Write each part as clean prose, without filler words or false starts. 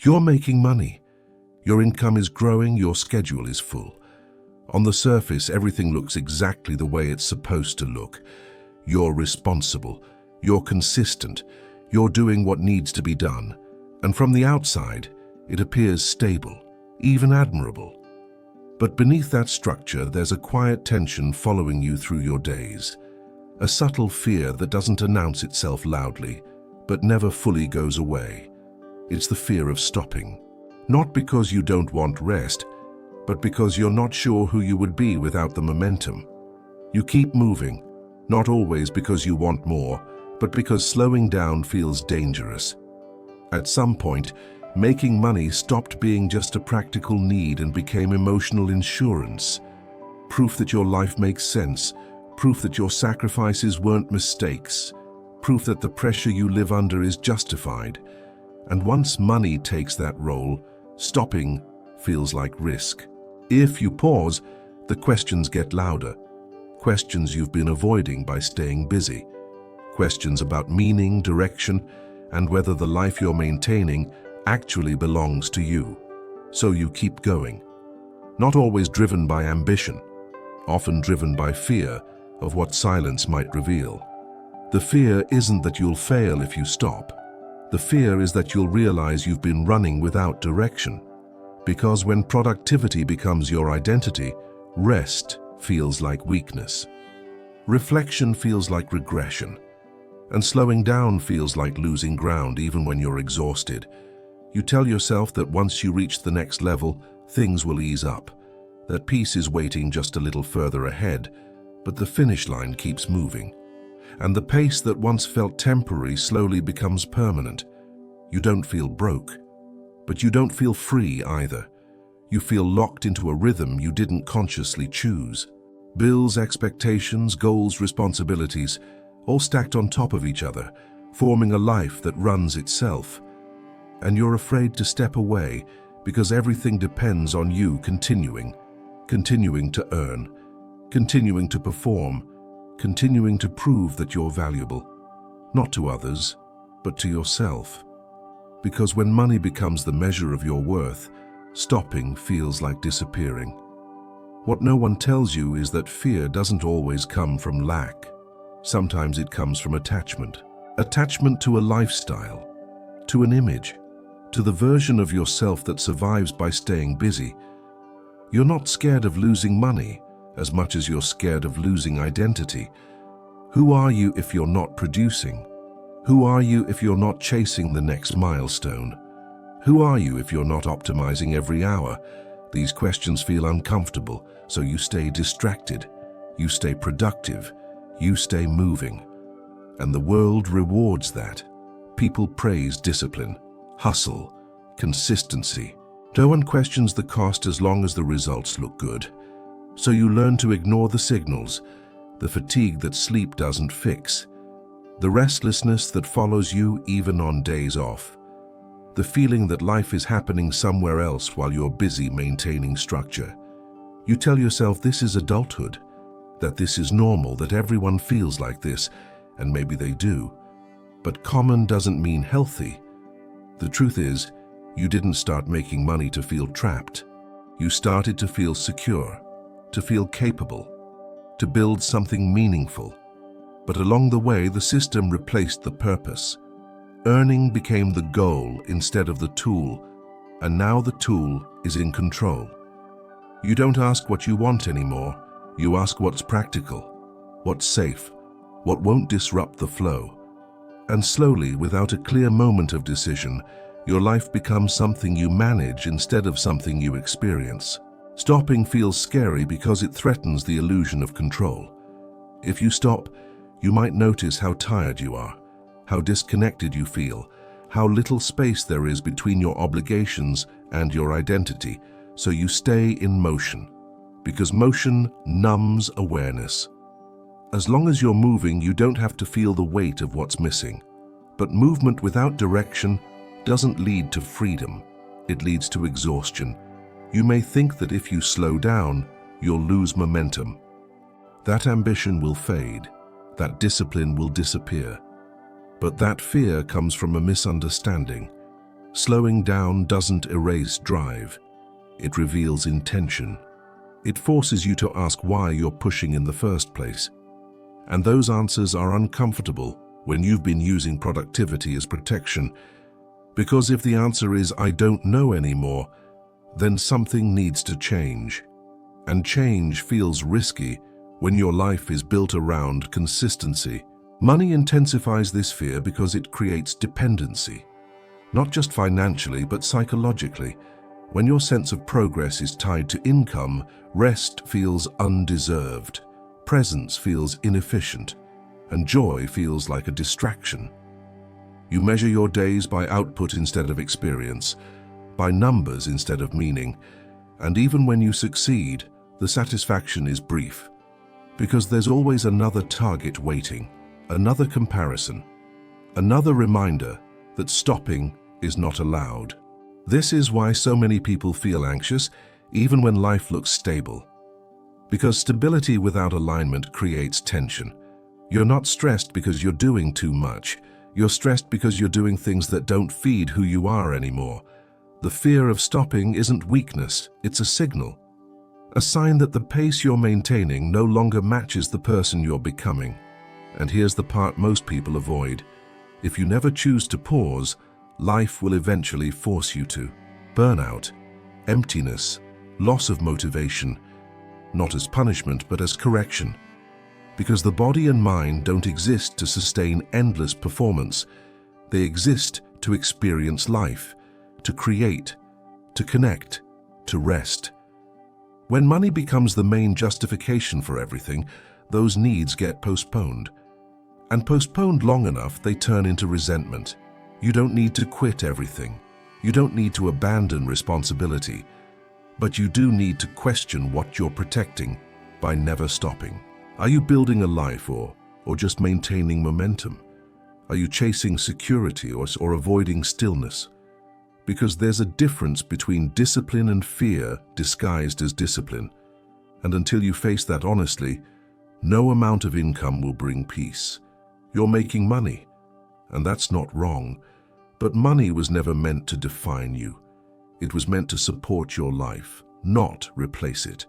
You're making money. Your income is growing, your schedule is full. On the surface, everything looks exactly the way it's supposed to look. You're responsible, you're consistent, you're doing what needs to be done. And from the outside, it appears stable, even admirable. But beneath that structure, there's a quiet tension following you through your days. A subtle fear that doesn't announce itself loudly, but never fully goes away. It's the fear of stopping. Not because you don't want rest, but because you're not sure who you would be without the momentum. You keep moving, not always because you want more, but because slowing down feels dangerous. At some point, making money stopped being just a practical need and became emotional insurance. Proof that your life makes sense, proof that your sacrifices weren't mistakes, proof that the pressure you live under is justified. And once money takes that role, stopping feels like risk. If you pause, the questions get louder. Questions you've been avoiding by staying busy. Questions about meaning, direction, and whether the life you're maintaining actually belongs to you. So you keep going. Not always driven by ambition, often driven by fear of what silence might reveal. The fear isn't that you'll fail if you stop. The fear is that you'll realize you've been running without direction. Because when productivity becomes your identity, rest feels like weakness. Reflection feels like regression. And slowing down feels like losing ground even when you're exhausted. You tell yourself that once you reach the next level, things will ease up. That peace is waiting just a little further ahead, but the finish line keeps moving. And the pace that once felt temporary slowly becomes permanent. You don't feel broke, but you don't feel free either. You feel locked into a rhythm you didn't consciously choose. Bills, expectations, goals, responsibilities, all stacked on top of each other, forming a life that runs itself. And you're afraid to step away because everything depends on you continuing to earn, continuing to perform, continuing to prove that you're valuable, not to others, but to yourself. Because when money becomes the measure of your worth, stopping feels like disappearing. What no one tells you is that fear doesn't always come from lack. Sometimes it comes from attachment. Attachment to a lifestyle, to an image, to the version of yourself that survives by staying busy. You're not scared of losing money as much as you're scared of losing identity. Who are you if you're not producing? Who are you if you're not chasing the next milestone? Who are you if you're not optimizing every hour? These questions feel uncomfortable, so you stay distracted, you stay productive, you stay moving. And the world rewards that. People praise discipline, hustle, consistency. No one questions the cost as long as the results look good. So you learn to ignore the signals, the fatigue that sleep doesn't fix, the restlessness that follows you even on days off, the feeling that life is happening somewhere else while you're busy maintaining structure. You tell yourself this is adulthood, that this is normal, that everyone feels like this, and maybe they do. But common doesn't mean healthy. The truth is, you didn't start making money to feel trapped. You started to feel secure, to feel capable, to build something meaningful. But along the way, the system replaced the purpose. Earning became the goal instead of the tool, and now the tool is in control. You don't ask what you want anymore. You ask what's practical, what's safe, what won't disrupt the flow. And slowly, without a clear moment of decision, your life becomes something you manage instead of something you experience. Stopping feels scary because it threatens the illusion of control. If you stop, you might notice how tired you are, how disconnected you feel, how little space there is between your obligations and your identity, so you stay in motion. Because motion numbs awareness. As long as you're moving, you don't have to feel the weight of what's missing. But movement without direction doesn't lead to freedom. It leads to exhaustion. You may think that if you slow down, you'll lose momentum. That ambition will fade. That discipline will disappear. But that fear comes from a misunderstanding. Slowing down doesn't erase drive. It reveals intention. It forces you to ask why you're pushing in the first place. And those answers are uncomfortable when you've been using productivity as protection. Because if the answer is, "I don't know anymore," then something needs to change. And change feels risky when your life is built around consistency. Money intensifies this fear because it creates dependency. Not just financially, but psychologically. When your sense of progress is tied to income, rest feels undeserved, presence feels inefficient, and joy feels like a distraction. You measure your days by output instead of experience, by numbers instead of meaning, and even when you succeed, the satisfaction is brief, because there's always another target waiting, another comparison, another reminder that stopping is not allowed. This is why so many people feel anxious, even when life looks stable. Because stability without alignment creates tension. You're not stressed because you're doing too much. You're stressed because you're doing things that don't feed who you are anymore. The fear of stopping isn't weakness, it's a signal. A sign that the pace you're maintaining no longer matches the person you're becoming. And here's the part most people avoid. If you never choose to pause, life will eventually force you to. Burnout, emptiness, loss of motivation, not as punishment but as correction. Because the body and mind don't exist to sustain endless performance. They exist to experience life, to create, to connect, to rest. When money becomes the main justification for everything, those needs get postponed. And postponed long enough, they turn into resentment. You don't need to quit everything. You don't need to abandon responsibility. But you do need to question what you're protecting by never stopping. Are you building a life or just maintaining momentum? Are you chasing security or avoiding stillness? Because there's a difference between discipline and fear disguised as discipline. And until you face that honestly, no amount of income will bring peace. You're making money, and that's not wrong. But money was never meant to define you. It was meant to support your life, not replace it.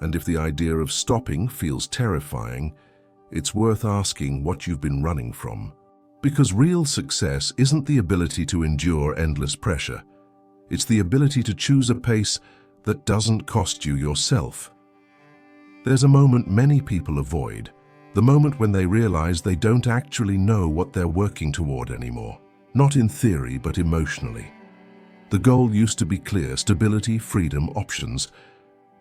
And if the idea of stopping feels terrifying, it's worth asking what you've been running from. Because real success isn't the ability to endure endless pressure. It's the ability to choose a pace that doesn't cost you yourself. There's a moment many people avoid, the moment when they realize they don't actually know what they're working toward anymore. Not in theory, but emotionally. The goal used to be clear: stability, freedom, options.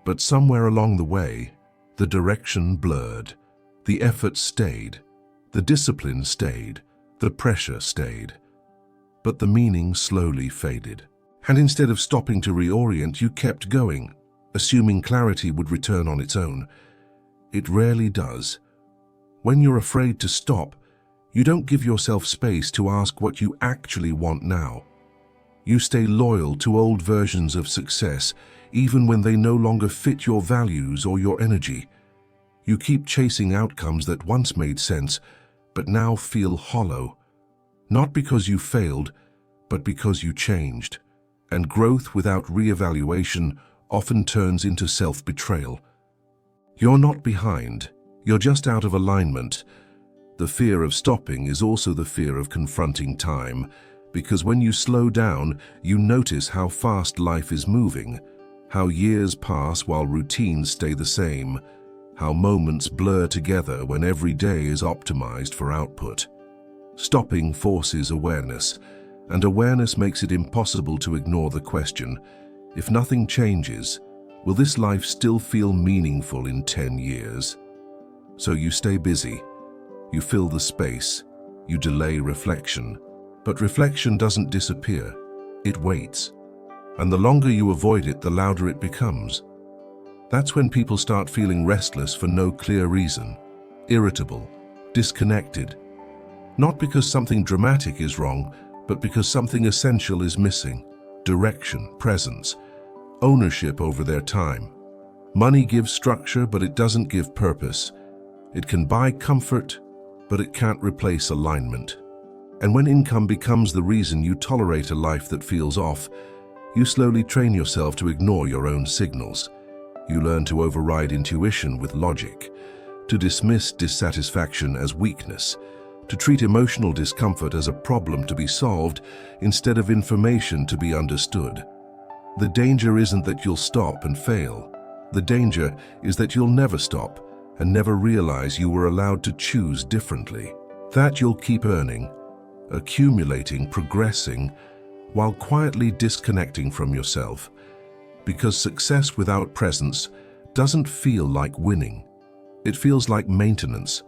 But somewhere along the way, the direction blurred. The effort stayed. The discipline stayed. The pressure stayed. But the meaning slowly faded. And instead of stopping to reorient, you kept going, assuming clarity would return on its own. It rarely does. When you're afraid to stop, you don't give yourself space to ask what you actually want now. You stay loyal to old versions of success, even when they no longer fit your values or your energy. You keep chasing outcomes that once made sense, but now feel hollow. Not because you failed, but because you changed. And growth without re-evaluation often turns into self-betrayal. You're not behind, you're just out of alignment. The fear of stopping is also the fear of confronting time, because when you slow down, you notice how fast life is moving, how years pass while routines stay the same, how moments blur together when every day is optimized for output. Stopping forces awareness, and awareness makes it impossible to ignore the question: if nothing changes, will this life still feel meaningful in 10 years? So you stay busy, you fill the space, you delay reflection. But reflection doesn't disappear, it waits. And the longer you avoid it, the louder it becomes. That's when people start feeling restless for no clear reason, irritable, disconnected. Not because something dramatic is wrong, but because something essential is missing: direction, presence, ownership over their time. Money gives structure, but it doesn't give purpose. It can buy comfort, but it can't replace alignment. And when income becomes the reason you tolerate a life that feels off, you slowly train yourself to ignore your own signals. You learn to override intuition with logic, to dismiss dissatisfaction as weakness, to treat emotional discomfort as a problem to be solved instead of information to be understood. The danger isn't that you'll stop and fail. The danger is that you'll never stop and never realize you were allowed to choose differently. That you'll keep earning, accumulating, progressing, while quietly disconnecting from yourself. Because success without presence doesn't feel like winning. It feels like maintenance,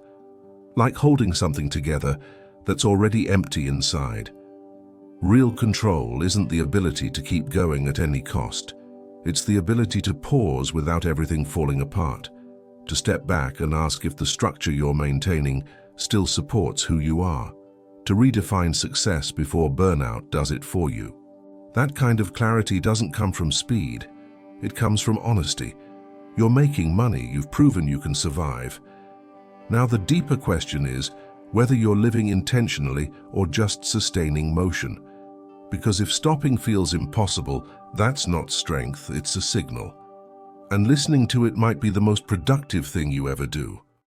like holding something together that's already empty inside. Real control isn't the ability to keep going at any cost. It's the ability to pause without everything falling apart, to step back and ask if the structure you're maintaining still supports who you are, to redefine success before burnout does it for you. That kind of clarity doesn't come from speed. It comes from honesty. You're making money, you've proven you can survive. Now the deeper question is whether you're living intentionally or just sustaining motion. Because if stopping feels impossible, that's not strength, it's a signal. And listening to it might be the most productive thing you ever do.